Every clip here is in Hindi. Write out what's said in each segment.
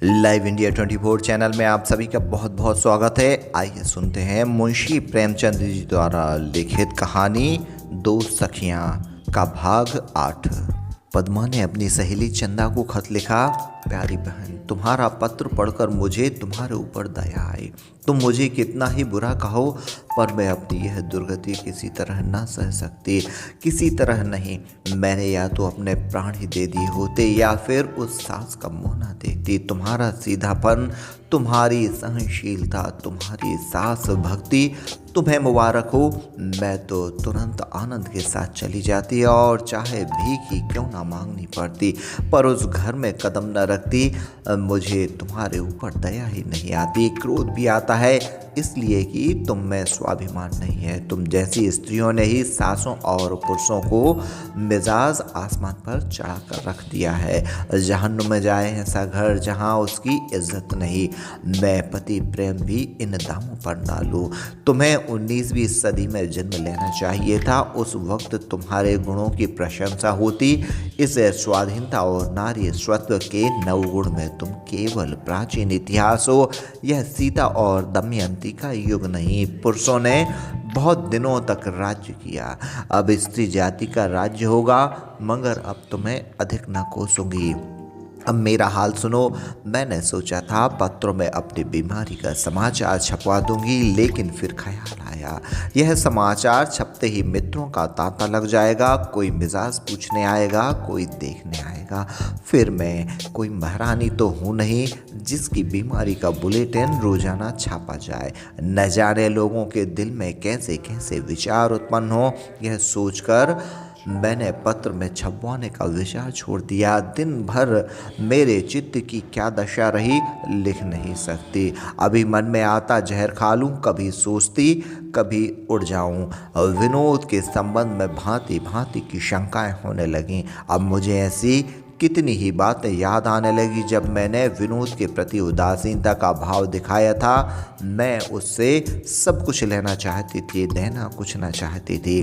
लाइव इंडिया 24 चैनल में आप सभी का बहुत बहुत स्वागत है। आइए सुनते हैं मुंशी प्रेमचंद जी द्वारा लिखित कहानी दो सखियां का भाग 8। पद्मा ने अपनी सहेली चंदा को खत लिखा। प्यारी बहन, तुम्हारा पत्र पढ़कर मुझे तुम्हारे ऊपर दया आई। तुम मुझे कितना ही बुरा कहो, पर मैं अपनी यह दुर्गति किसी तरह न सह सकती। किसी तरह नहीं, मैंने या तो अपने प्राण ही दे दिए होते या फिर उस सास का मुंह न देखती। तुम्हारा सीधापन, तुम्हारी सहनशीलता, तुम्हारी सास भक्ति, तुम्हें मुबारक हो। मैं तो तुरंत आनंद के साथ चली जाती और चाहे भीख ही क्यों ना मांगनी पड़ती, पर उस घर में कदम न रखती। मुझे तुम्हारे ऊपर दया ही नहीं आती, क्रोध भी आता है, इसलिए कि तुम में स्वाभिमान नहीं है। तुम जैसी स्त्रियों ने ही सासों और पुरुषों को मिजाज आसमान पर चढ़ा कर रख दिया है। जहन्नुम में जाए ऐसा घर जहाँ उसकी इज्जत नहीं। मैं पति प्रेम भी इन दामों पर ना लूँ। तुम्हें 19वीं सदी में जन्म लेना चाहिए था। उस वक्त तुम्हारे गुणों की प्रशंसा होती। इस स्वाधीनता और नारी स्वत्व के नवगुण में तुम केवल प्राचीन इतिहास हो। यह सीता और दमयंती का युग नहीं। पुरुषों ने बहुत दिनों तक राज्य किया, अब स्त्री जाति का राज्य होगा, मगर अब तुम्हें अधिक न कोसूंगी। अब मेरा हाल सुनो। मैंने सोचा था पत्रों में अपनी बीमारी का समाचार छपवा दूंगी, लेकिन फिर ख्याल आया यह समाचार छपते ही मित्रों का तांता लग जाएगा। कोई मिजाज पूछने आएगा, कोई देखने आएगा। फिर मैं कोई महारानी तो हूँ नहीं जिसकी बीमारी का बुलेटिन रोजाना छापा जाए। न जाने लोगों के दिल में कैसे कैसे विचार उत्पन्न हो। यह सोचकर मैंने पत्र में छपवाने का विचार छोड़ दिया। दिन भर मेरे चित्त की क्या दशा रही लिख नहीं सकती। अभी मन में आता जहर खा लूं, कभी सोचती कभी उड़ जाऊं। विनोद के संबंध में भांति भांति की शंकाएं होने लगीं। अब मुझे ऐसी कितनी ही बातें याद आने लगी। जब मैंने विनोद के प्रति उदासीनता का भाव दिखाया था, मैं उससे सब कुछ लेना चाहती थी, देना कुछ ना चाहती थी।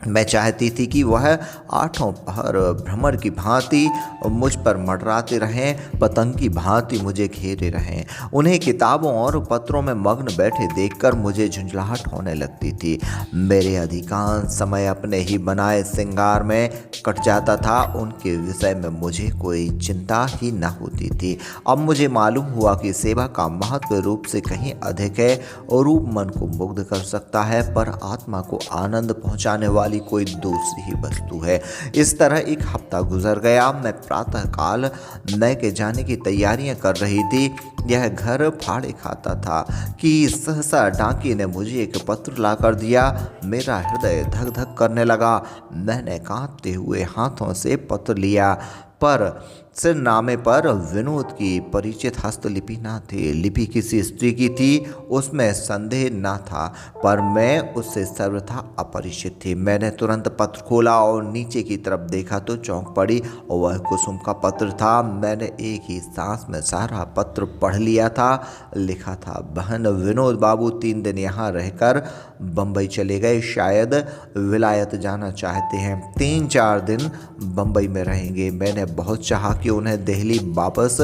मैं चाहती थी कि वह आठों पहर भ्रमर की भांति मुझ पर मंडराते रहें, पतंग की भांति मुझे घेरे रहें। उन्हें किताबों और पत्रों में मग्न बैठे देखकर मुझे झुंझलाहट होने लगती थी। मेरे अधिकांश समय अपने ही बनाए श्रृंगार में कट जाता था। उनके विषय में मुझे कोई चिंता ही न होती थी। अब मुझे मालूम हुआ कि सेवा का महत्व रूप से कहीं अधिक है और रूप मन को मुग्ध कर सकता है, पर आत्मा को आनंद पहुंचाने वाली कोई दूसरी ही वस्तु है। इस तरह एक हफ्ता गुजर गया। मैं प्रातः काल नए के जाने की तैयारियां कर रही थी। यह घर फाड़े खाता था कि सहसा डांकी ने मुझे एक पत्र ला कर दिया। मेरा हृदय धक धक करने लगा। मैंने कांपते हुए हाथों से पत्र लिया, पर सिरनामे पर विनोद की परिचित हस्तलिपि न थी। लिपि किसी स्त्री की थी, उसमें संदेह न था, पर मैं उससे सर्वथा अपरिचित थी। मैंने तुरंत पत्र खोला और नीचे की तरफ देखा तो चौंक पड़ी, और वह कुसुम का पत्र था। मैंने एक ही सांस में सारा पत्र पढ़ लिया था। लिखा था, बहन, विनोद बाबू 3 दिन यहाँ रहकर बम्बई चले गए, शायद विलायत जाना चाहते हैं। 3-4 दिन बम्बई में रहेंगे। मैंने बहुत चाहा कि उन्हें दिल्ली वापस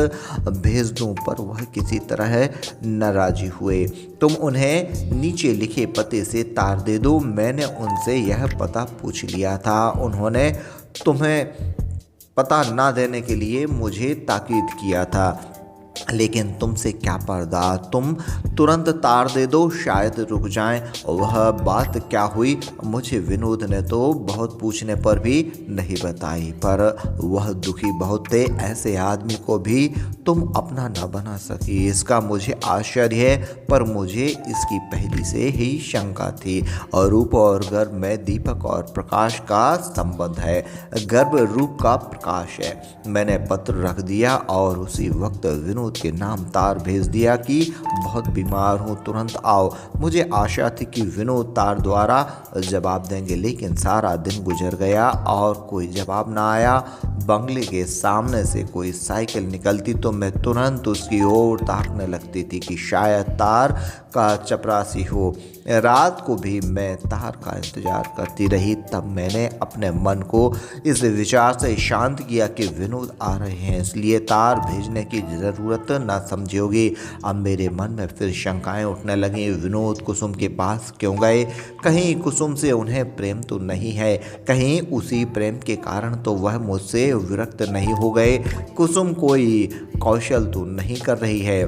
भेज दूं, पर वह किसी तरह नाराजी हुए। तुम उन्हें नीचे लिखे पते से तार दे दो। मैंने उनसे यह पता पूछ लिया था। उन्होंने तुम्हें पता ना देने के लिए मुझे ताकीद किया था, लेकिन तुमसे क्या पर्दा। तुम तुरंत तार दे दो, शायद रुक जाएं। वह बात क्या हुई मुझे विनोद ने तो बहुत पूछने पर भी नहीं बताई, पर वह दुखी बहुत थे। ऐसे आदमी को भी तुम अपना न बना सकी, इसका मुझे आश्चर्य है, पर मुझे इसकी पहली से ही शंका थी। और रूप और गर्भ में दीपक और प्रकाश का संबंध है। गर्भ रूप का प्रकाश है। मैंने पत्र रख दिया और उसी वक्त विनोद के नाम तार भेज दिया कि बहुत बीमार हूँ, तुरंत आओ। मुझे आशा थी कि विनोद तार द्वारा जवाब देंगे, लेकिन सारा दिन गुजर गया और कोई जवाब ना आया। बंगले के सामने से कोई साइकिल निकलती तो मैं तुरंत उसकी ओर ताकने लगती थी कि शायद तार का चपरासी हो। रात को भी मैं तार का इंतजार करती रही। तब मैंने अपने मन को इस विचार से शांत किया कि विनोद आ रहे हैं, इसलिए तार भेजने की ज़रूरत ज़रूरत ना समझी होगी। अब मेरे मन में फिर शंकाएं उठने लगीं। विनोद कुसुम के पास क्यों गए? कहीं कुसुम से उन्हें प्रेम तो नहीं है? कहीं उसी प्रेम के कारण तो वह मुझसे विरक्त नहीं हो गए? कुसुम कोई कौशल तो नहीं कर रही है?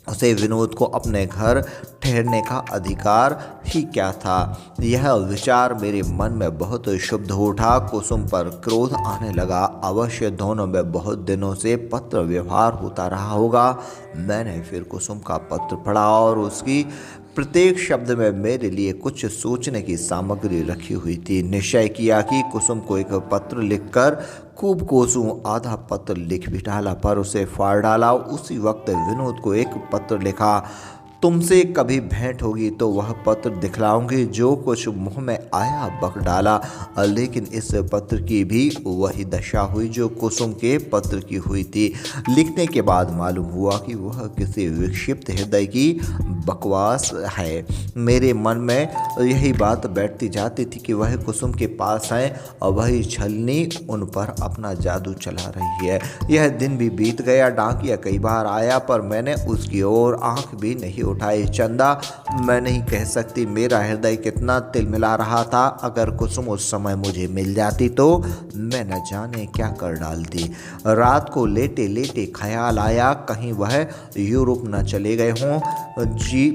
उसे विनोद को अपने घर ठहरने का अधिकार ही क्या था? यह विचार मेरे मन में बहुत शुद्ध हो उठा। कुसुम पर क्रोध आने लगा। अवश्य दोनों में बहुत दिनों से पत्र व्यवहार होता रहा होगा। मैंने फिर कुसुम का पत्र पढ़ा और उसकी प्रत्येक शब्द में मेरे लिए कुछ सोचने की सामग्री रखी हुई थी। निश्चय किया कि कुसुम को एक पत्र लिखकर खूब कोसूं। आधा पत्र लिख भी डाला पर उसे फाड़ डाला। उसी वक्त विनोद को एक पत्र लिखा, तुमसे कभी भेंट होगी तो वह पत्र दिखलाऊंगी। जो कुछ मुंह में आया बक डाला। लेकिन इस पत्र की भी वही दशा हुई जो कुसुम के पत्र की हुई थी। लिखने के बाद मालूम हुआ कि वह किसी विक्षिप्त हृदय की बकवास है। मेरे मन में यही बात बैठती जाती थी कि वह कुसुम के पास हैं और वही छलनी उन पर अपना जादू चला रही है। यह दिन भी बीत गया। डाकिया कई बार आया पर मैंने उसकी ओर आंख भी नहीं उठाई। चंदा, मैं नहीं कह सकती मेरा हृदय कितना तिलमिला रहा था। अगर कुसुम उस समय मुझे मिल जाती तो मैं न जाने क्या कर डालती। रात को लेटे लेटे ख्याल आया कहीं वह यूरोप न चले गए हों। जी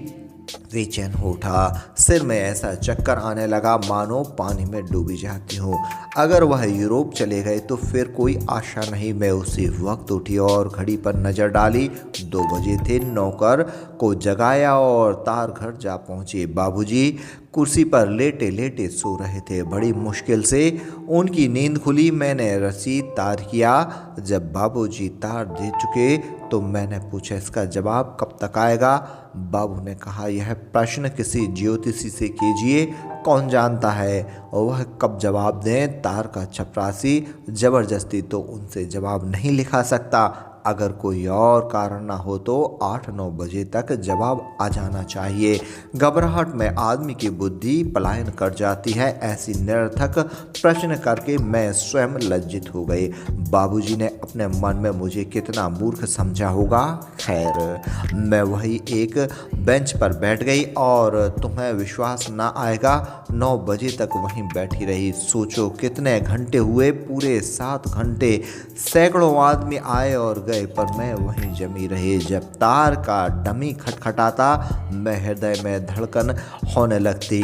बेचैन हो उठा। सिर में ऐसा चक्कर आने लगा मानो पानी में डूबी जाती हूँ। अगर वह यूरोप चले गए तो फिर कोई आशा नहीं। मैं उसी वक्त उठी और घड़ी पर नज़र डाली। 2 बजे थे। नौकर को जगाया और तार घर जा पहुँचे। बाबूजी कुर्सी पर लेटे लेटे सो रहे थे। बड़ी मुश्किल से उनकी नींद खुली। मैंने रस्सी तार किया। जब बाबूजी तार दे चुके तो मैंने पूछा, इसका जवाब कब तक आएगा? बाबू ने कहा, यह प्रश्न किसी ज्योतिषी से कीजिए, कौन जानता है और वह कब जवाब दें। तार का चपरासी जबरदस्ती तो उनसे जवाब नहीं लिखा सकता। अगर कोई और कारण ना हो तो 8-9 बजे तक जवाब आ जाना चाहिए। घबराहट में आदमी की बुद्धि पलायन कर जाती है। ऐसी निरर्थक प्रश्न करके मैं स्वयं लज्जित हो गई। बाबूजी ने अपने मन में मुझे कितना मूर्ख समझा होगा। खैर, मैं वही एक बेंच पर बैठ गई और तुम्हें विश्वास ना आएगा 9 बजे तक वहीं बैठी रही। सोचो कितने घंटे हुए, पूरे 7 घंटे। सैकड़ों आदमी आए और गए पर मैं वहीं जमी रही। जब तार का डमी खटखटाता मैं हृदय में धड़कन होने लगती,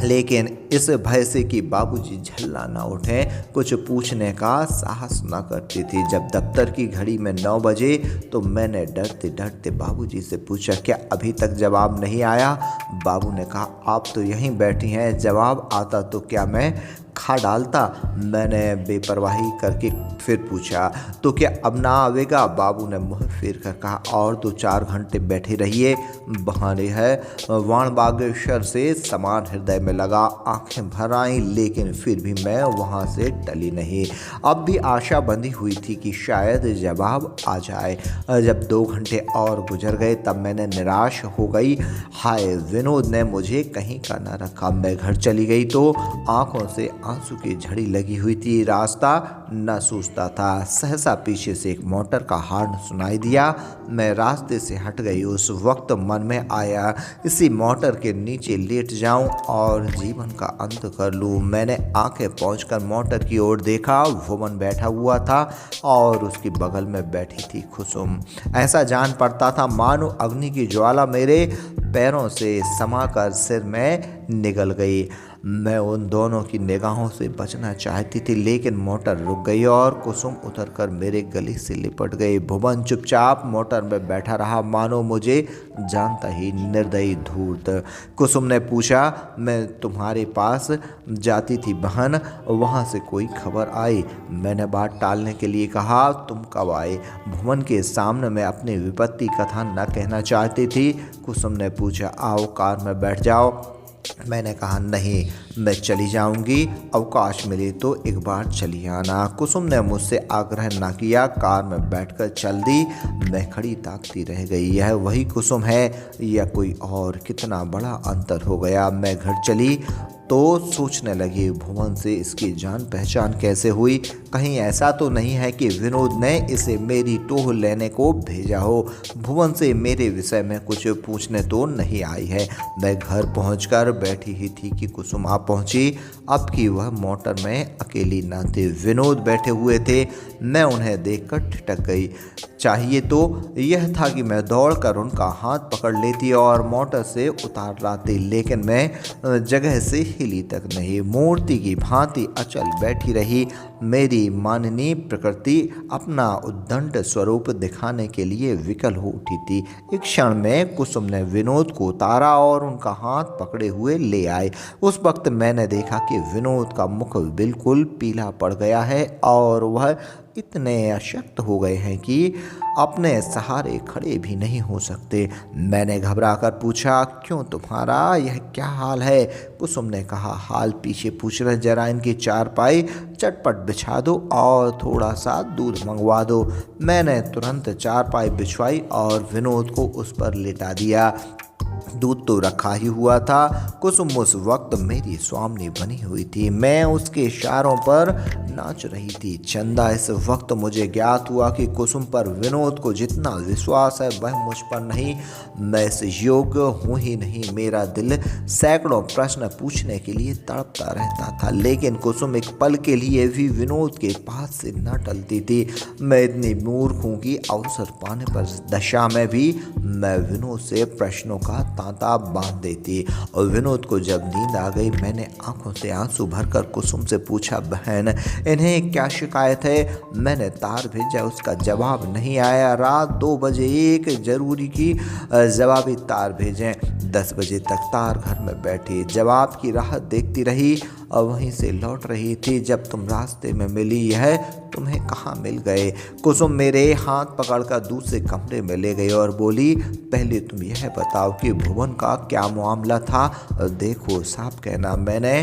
लेकिन इस भय से कि बाबूजी झल्ला ना उठे कुछ पूछने का साहस ना करती थी। जब दफ्तर की घड़ी में 9 बजे तो मैंने डरते डरते बाबूजी से पूछा, क्या अभी तक जवाब नहीं आया? बाबू ने कहा, आप तो यहीं बैठी हैं, जवाब आता तो क्या मैं खा डालता? मैंने बेपरवाही करके फिर पूछा, तो क्या अब ना आवेगा? बाबू ने मुँह फेर कर कहा, और 2-4 घंटे बैठे रहिए, बहाने है। वाणबागेश्वर से समान हृदय में लगा। आंखें भर आईं, लेकिन फिर भी मैं वहाँ से टली नहीं। अब भी आशा बंधी हुई थी कि शायद जवाब आ जाए। जब 2 घंटे और गुजर गए तब मैंने निराश हो गई। हाय, विनोद ने मुझे कहीं का न रखा। मैं घर चली गई तो आंखों से आंसू की झड़ी लगी हुई थी। रास्ता न सूझता था। सहसा पीछे से एक मोटर का हॉर्न सुनाई दिया। मैं रास्ते से हट गई। उस वक्त मन में आया, इसी मोटर के नीचे लेट जाऊं और जीवन का अंत कर लूं। मैंने आंखें पहुंचकर मोटर की ओर देखा। भुवन बैठा हुआ था और उसकी बगल में बैठी थी कुसुम। ऐसा जान पड़ता था मानो अग्नि की ज्वाला मेरे पैरों से समाकर सिर में निगल गई। मैं उन दोनों की निगाहों से बचना चाहती थी, लेकिन मोटर रुक गई और कुसुम उतरकर मेरे गले से लिपट गई। भुवन चुपचाप मोटर में बैठा रहा, मानो मुझे जानता ही। निर्दयी धूर्त। कुसुम ने पूछा, मैं तुम्हारे पास जाती थी बहन, वहाँ से कोई खबर आई? मैंने बात टालने के लिए कहा, तुम कब आए? भुवन के सामने मैं अपनी विपत्ति कथा न कहना चाहती थी। कुसुम ने पूछा, आओ कार में बैठ जाओ। मैंने कहा, नहीं, मैं चली जाऊंगी, अवकाश मिले तो एक बार चली आना। कुसुम ने मुझसे आग्रह न किया, कार में बैठकर चल दी। मैं खड़ी ताकती रह गई। यह वही कुसुम है या कोई और? कितना बड़ा अंतर हो गया। मैं घर चली तो सोचने लगी, भुवन से इसकी जान पहचान कैसे हुई? कहीं ऐसा तो नहीं है कि विनोद ने इसे मेरी टोह लेने को भेजा हो? भुवन से मेरे विषय में कुछ पूछने तो नहीं आई है। मैं घर पहुंचकर बैठी ही थी कि कुसुम आ पहुंची। अब की वह मोटर में अकेली न थी, विनोद बैठे हुए थे। मैं उन्हें देखकर ठिठक गई। चाहिए तो यह था कि मैं दौड़कर उनका हाथ पकड़ लेती और मोटर से उतार लाती, लेकिन मैं जगह से हिली तक नहीं। मूर्ति की भांति अचल बैठी रही। मेरी माननीय प्रकृति अपना उद्दंड स्वरूप दिखाने के लिए विकल हो उठी थी। एक क्षण में कुसुम ने विनोद को उतारा और उनका हाथ पकड़े हुए ले आए। उस वक्त मैंने देखा कि विनोद का मुख बिल्कुल पीला पड़ गया है और वह इतने अशक्त हो गए हैं कि अपने सहारे खड़े भी नहीं हो सकते। मैंने घबरा कर पूछा, क्यों, तुम्हारा यह क्या हाल है? कुसुम ने कहा, हाल पीछे पूछ रहे, जरा इनकी चारपाई चटपट बिछा दो और थोड़ा सा दूध मंगवा दो। मैंने तुरंत चारपाई बिछवाई और विनोद को उस पर लिटा दिया। दूध तो रखा ही हुआ था। कुसुम उस वक्त मेरी स्वामिनी बनी हुई थी। मैं उसके इशारों पर नाच रही थी। चंदा, इस वक्त मुझे ज्ञात हुआ कि कुसुम पर विनोद को जितना विश्वास है वह मुझ पर नहीं। मैं इस योग्य हूँ ही नहीं। मेरा दिल सैकड़ों प्रश्न पूछने के लिए तड़पता रहता था, लेकिन कुसुम एक पल के लिए भी विनोद के पास से न टलती थी। मैं इतनी मूर्ख हूँ कि अवसर पाने पर दशा में भी मैं विनोद से प्रश्नों का तांता बांध देती। और विनोद को जब नींद आ गई, मैंने आंखों से आंसू भरकर कुसुम से पूछा, बहन, इन्हें क्या शिकायत है? मैंने तार भेजा, उसका जवाब नहीं आया। रात 2 बजे एक जरूरी की जवाबी तार भेजें। 10 बजे तक तार घर में बैठी जवाब की राह देखती रही और वहीं से लौट रही थी जब तुम रास्ते में मिली। यह तुम्हें कहाँ मिल गए? कुसुम मेरे हाथ पकड़कर दूसरे कमरे में ले गई और बोली, पहले तुम यह बताओ कि भुवन का क्या मामला था? देखो, साफ कहना। मैंने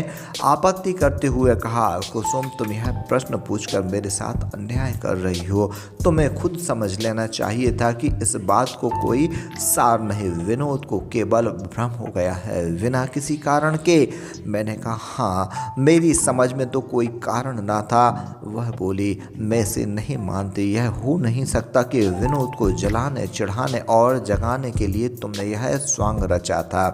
आपत्ति करते हुए कहा, कुसुम, तुम यह प्रश्न पूछकर मेरे साथ अन्याय कर रही हो। तुम्हें खुद समझ लेना चाहिए था कि इस बात को कोई सार नहीं। विनोद को केवल भ्रम हो गया है, बिना किसी कारण के। मैंने कहा, हाँ, मेरी समझ में तो कोई कारण ना था। वह बोली, मैं इसे नहीं मानती। यह हो नहीं सकता कि विनोद को जलाने, चिढ़ाने और जगाने के लिए तुमने यह स्वांग रचा था।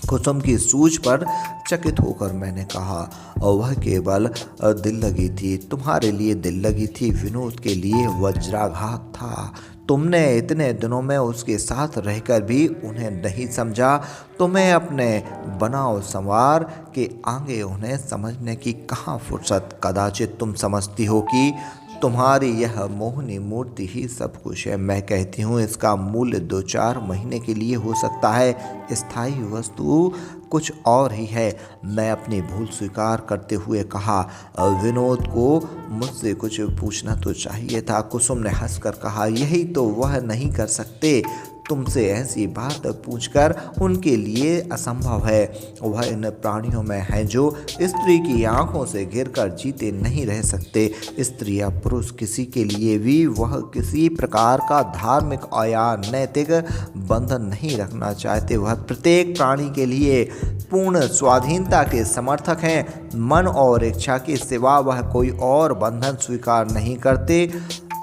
कुसुम की सूझ पर चकित होकर मैंने कहा, और वह केवल दिल लगी थी। तुम्हारे लिए दिल लगी थी, विनोद के लिए वज्राघात था। तुमने इतने दिनों में उसके साथ रहकर भी उन्हें नहीं समझा। तुम्हें अपने बनाव संवार के आगे उन्हें समझने की कहाँ फुर्सत? कदाचित तुम समझती हो कि तुम्हारी यह मोहनी मूर्ति ही सब कुछ है। मैं कहती हूँ इसका मूल्य 2-4 महीने के लिए हो सकता है, स्थायी वस्तु कुछ और ही है। मैं अपनी भूल स्वीकार करते हुए कहा, विनोद को मुझसे कुछ पूछना तो चाहिए था। कुसुम ने हंसकर कहा, यही तो वह नहीं कर सकते। तुमसे ऐसी बात पूछकर उनके लिए असंभव है। वह इन प्राणियों में है जो स्त्री की आंखों से घिरकर जीते नहीं रह सकते। स्त्री या पुरुष किसी के लिए भी वह किसी प्रकार का धार्मिक या नैतिक बंधन नहीं रखना चाहते। वह प्रत्येक प्राणी के लिए पूर्ण स्वाधीनता के समर्थक हैं। मन और इच्छा के सिवा वह कोई और बंधन स्वीकार नहीं करते।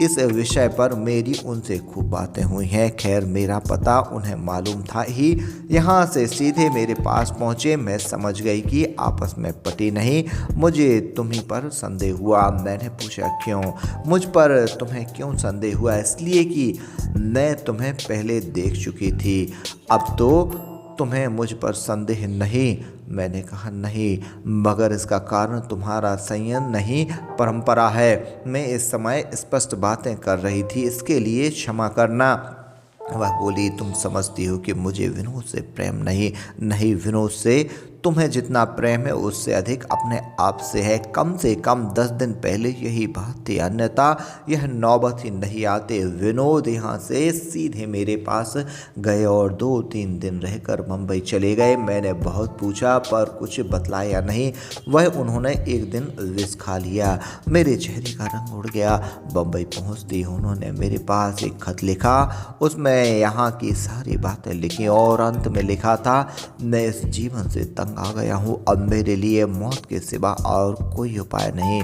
इस विषय पर मेरी उनसे खूब बातें हुई हैं। खैर, मेरा पता उन्हें मालूम था ही। यहाँ से सीधे मेरे पास पहुँचे। मैं समझ गई कि आपस में पटी नहीं। मुझे तुम्हीं पर संदेह हुआ। मैंने पूछा, क्यों? मुझ पर तुम्हें क्यों संदेह हुआ? इसलिए कि मैं तुम्हें पहले देख चुकी थी। अब तो तुम्हें मुझ पर संदेह नहीं। मैंने कहा, नहीं, मगर इसका कारण तुम्हारा संयम नहीं, परंपरा है। मैं इस समय स्पष्ट बातें कर रही थी, इसके लिए क्षमा करना। वह बोली, तुम समझती हो कि मुझे विनोद से प्रेम नहीं, विनोद से तुम्हें जितना प्रेम है उससे अधिक अपने आप से है। कम से कम 10 दिन पहले यही बात थी, अन्यथा यह नौबत ही नहीं आते। विनोद यहाँ से सीधे मेरे पास गए और 2-3 दिन रहकर मुंबई चले गए। मैंने बहुत पूछा पर कुछ बतलाया नहीं। वह उन्होंने एक दिन विष खा लिया। मेरे चेहरे का रंग उड़ गया। बम्बई पहुँचते उन्होंने मेरे पास एक खत लिखा। उसमें यहाँ की सारी बातें लिखी और अंत में लिखा था, मैं इस जीवन से तंग तंग आ गया हूँ। अब मेरे लिए मौत के सिवा और कोई उपाय नहीं।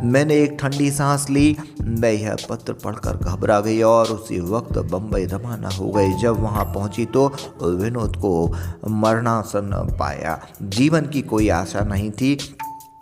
मैंने एक ठंडी सांस ली। मैं यह पत्र पढ़कर घबरा गई और उसी वक्त बम्बई रवाना हो गई। जब वहाँ पहुँची तो विनोद को मरणासन पाया। जीवन की कोई आशा नहीं थी।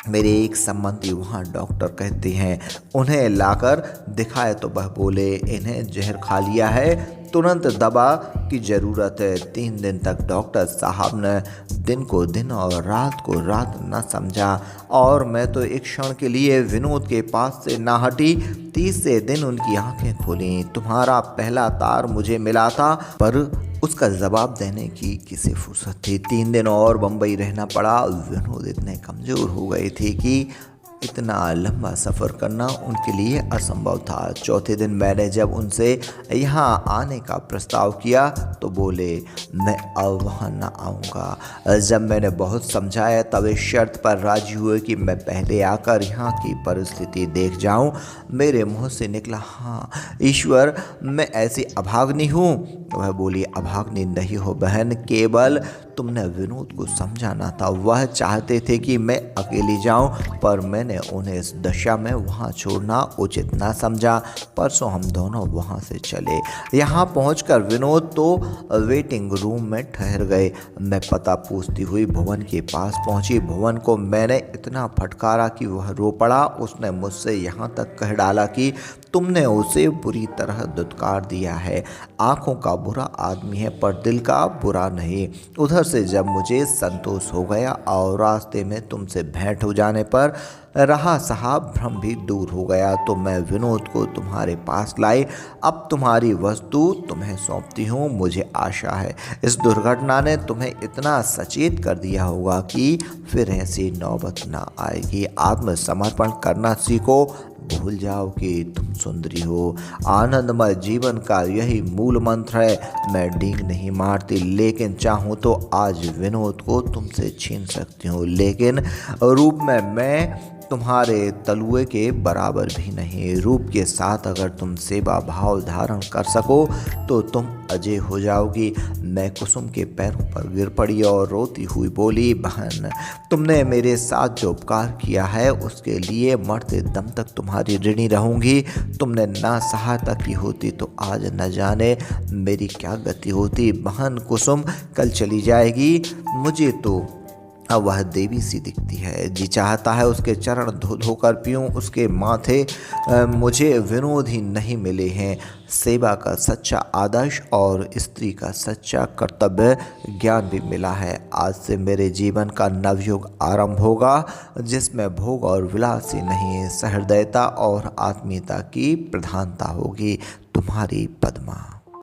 मेरे एक संबंधी वहाँ डॉक्टर कहते हैं, उन्हें लाकर दिखाए तो वह बोले, इन्हें जहर खा लिया है, तुरंत दवा की ज़रूरत है। 3 दिन तक डॉक्टर साहब ने दिन को दिन और रात को रात न समझा और मैं तो एक क्षण के लिए विनोद के पास से ना हटी। 30वें दिन उनकी आंखें खुली। तुम्हारा पहला तार मुझे मिला था, पर उसका जवाब देने की किसी फुर्सत थी। 3 दिन और बम्बई रहना पड़ा। विनोद इतने कमज़ोर हो गए थे कि इतना लंबा सफ़र करना उनके लिए असंभव था। चौथे दिन मैंने जब उनसे यहाँ आने का प्रस्ताव किया तो बोले, मैं अब वहाँ न आऊँगा। जब मैंने बहुत समझाया तब इस शर्त पर राजी हुए कि मैं पहले आकर यहाँ की परिस्थिति देख जाऊँ। मेरे मुँह से निकला, हाँ ईश्वर, मैं ऐसी अभाग्नि हूँ। वह बोली, अभाग्नि नहीं हो बहन, केवल तुमने विनोद को समझाना था। वह चाहते थे कि मैं अकेली जाऊं, पर मैंने उन्हें इस दशा में वहां छोड़ना उचित ना समझा। परसों हम दोनों वहां से चले। यहां पहुंचकर विनोद तो वेटिंग रूम में ठहर गए। मैं पता पूछती हुई भुवन के पास पहुंची। भुवन को मैंने इतना फटकारा कि वह रो पड़ा। उसने मुझसे यहाँ तक कह डाला कि तुमने उसे बुरी तरह दुत्कार दिया है। आंखों का बुरा आदमी है पर दिल का बुरा नहीं। उधर से जब मुझे संतोष हो गया और रास्ते में तुमसे भेंट हो जाने पर रहा साहब भ्रम भी दूर हो गया तो मैं विनोद को तुम्हारे पास लाई। अब तुम्हारी वस्तु तुम्हें सौंपती हूँ। मुझे आशा है इस दुर्घटना ने तुम्हें इतना सचेत कर दिया होगा कि फिर ऐसी नौबत ना आएगी। आत्मसमर्पण करना सीखो। भूल जाओ कि तुम सुंदरी हो। आनंदमय जीवन का यही मूल मंत्र है। मैं डींग नहीं मारती, लेकिन चाहूँ तो आज विनोद को तुमसे छीन सकती हूँ, लेकिन रूप में मैं तुम्हारे तलुए के बराबर भी नहीं। रूप के साथ अगर तुम सेवा भाव धारण कर सको तो तुम अजय हो जाओगी। मैं कुसुम के पैरों पर गिर पड़ी और रोती हुई बोली, बहन, तुमने मेरे साथ जो उपकार किया है उसके लिए मरते दम तक तुम्हारी ऋणी रहूंगी। तुमने ना सहायता की होती तो आज न जाने मेरी क्या गति होती। बहन कुसुम कल चली जाएगी। मुझे तो अब वह देवी सी दिखती है। जी चाहता है उसके चरण धो धोकर पीऊँ उसके माथे। मुझे विनोद ही नहीं मिले हैं। सेवा का सच्चा आदर्श और स्त्री का सच्चा कर्तव्य ज्ञान भी मिला है। आज से मेरे जीवन का नवयुग आरंभ होगा, जिसमें भोग और विलास ही नहीं, सहृदयता और आत्मीयता की प्रधानता होगी। तुम्हारी पद्मा।